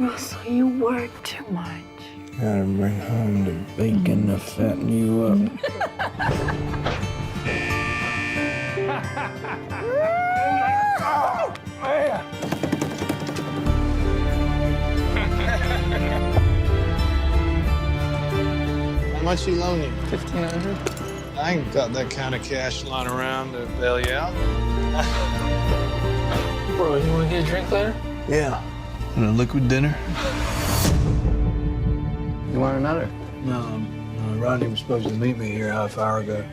Russell, you work too much. Gotta bring home the bacon to fatten you up. How much you loan you? 1,500. I ain't got that kind of cash lying around to bail you out. Bro, you want to get a drink later? Yeah. And a liquid dinner? You want another? No, Rodney was supposed to meet me here half hour ago.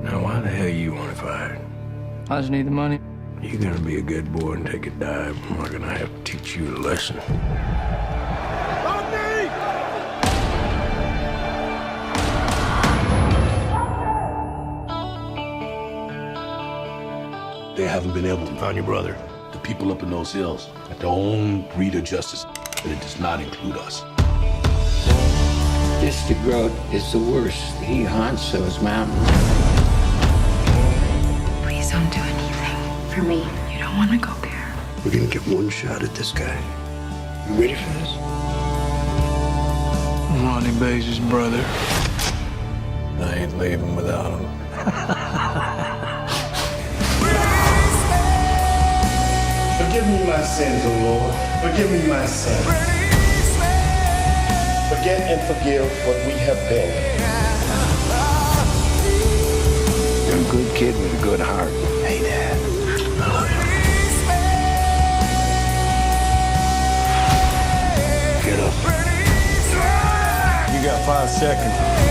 Now, why the hell you want to fight? I just need the money. You're gonna be a good boy and take a dive. I'm not gonna have to teach you a lesson. They haven't been able to find your brother. The people up in those hills have their own breed of justice, but it does not include us. This Growth is the worst. He haunts those mountains. Please don't do anything for me. You don't want to go there. We're gonna get one shot at this guy. You ready for this? Ronnie Baze's brother. I ain't leaving without him. Forgive me my sins, O Lord. Forgive me my sins. Forget and forgive what we have been. You're a good kid with a good heart. Hey, Dad. I love you. Get up. You got 5 seconds.